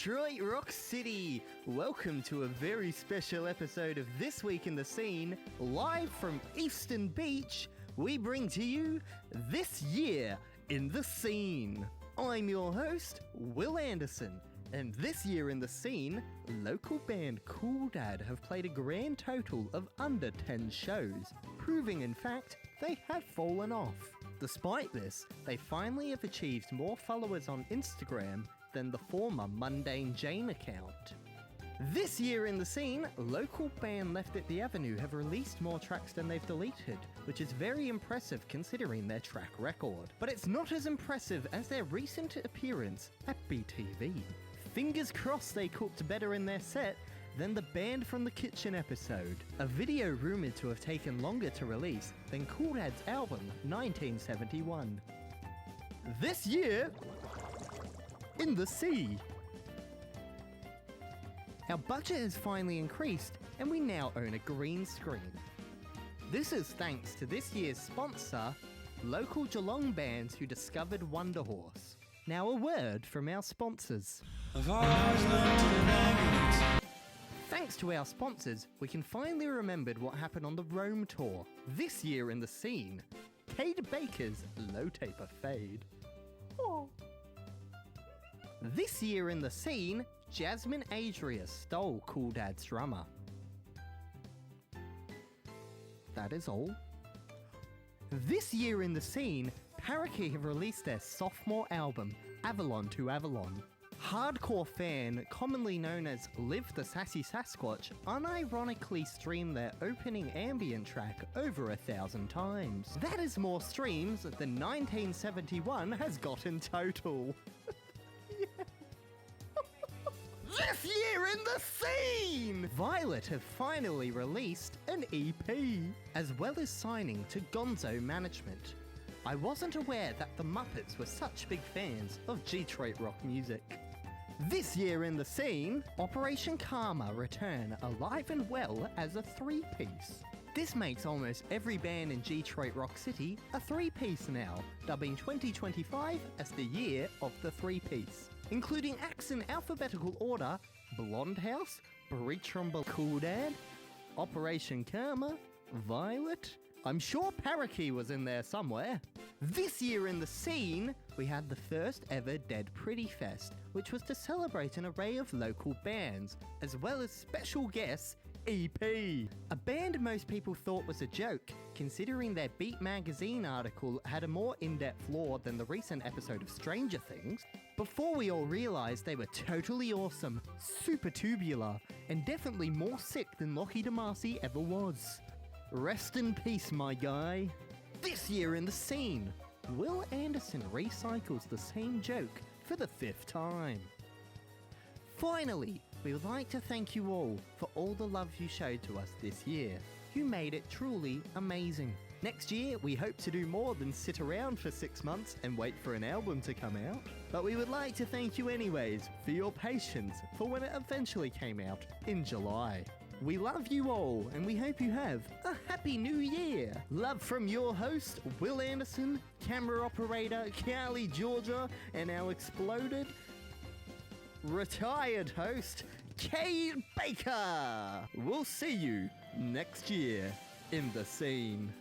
Detroit Rock City! Welcome to a very special episode of This Week in the Scene. Live from Eastern Beach, we bring to you This Year in the Scene. I'm your host, Will Anderson, and this year in the scene, local band Cool Dad have played a grand total of under 10 shows, proving in fact they have fallen off. Despite this, they finally have achieved more followers on Instagram than the former Mundane Jane account. This year in the scene, local band Left at the Avenue have released more tracks than they've deleted, which is very impressive considering their track record. But it's not as impressive as their recent appearance at BTV. Fingers crossed they cooked better in their set than the Band from the Kitchen episode, a video rumoured to have taken longer to release than Cool Dad's album 1971. This year in the sea. Our budget has finally increased and we now own a green screen. This is thanks to this year's sponsor, local Geelong bands who discovered Wonder Horse. Now a word from our sponsors. Thanks to our sponsors, we can finally remember what happened on the Rome tour. This year in the scene, Cade Baker's Low Taper Fade. Oh. This year in the scene, Jasmine Adria stole Cool Dad's drummer. That is all. This year in the scene, Parakeet have released their sophomore album, Avalon to Avalon. Hardcore fan, commonly known as Liv the Sassy Sasquatch, unironically streamed their opening ambient track over 1,000 times. That is more streams than 1971 has got in total. This year in the scene! Violet have finally released an EP, as well as signing to Gonzo Management. I wasn't aware that the Muppets were such big fans of Detroit rock music. This year in the scene, Operation Karma return alive and well as a three-piece. This makes almost every band in Detroit Rock City a three-piece now, dubbing 2025 as the year of the three-piece, including acts in alphabetical order: Blonde House, Breach from Cool Dad, Operation Karma, Violet. I'm sure Parakeet was in there somewhere. This year in the scene, we had the first ever Dead Pretty Fest, which was to celebrate an array of local bands, as well as special guests, EP. A band most people thought was a joke, considering their Beat magazine article had a more in-depth lore than the recent episode of Stranger Things, before we all realised they were totally awesome, super tubular, and definitely more sick than Lockie DeMarcy ever was. Rest in peace, my guy. This year in the scene, Will Anderson recycles the same joke for the 5th time. Finally, we would like to thank you all for all the love you showed to us this year. You made it truly amazing. Next year, we hope to do more than sit around for 6 months and wait for an album to come out. But we would like to thank you anyways for your patience for when it eventually came out in July. We love you all, and we hope you have a happy new year. Love from your host, Will Anderson, camera operator, Cali, Georgia, and our exploded, retired host, Cade Baker. We'll see you next year in the scene.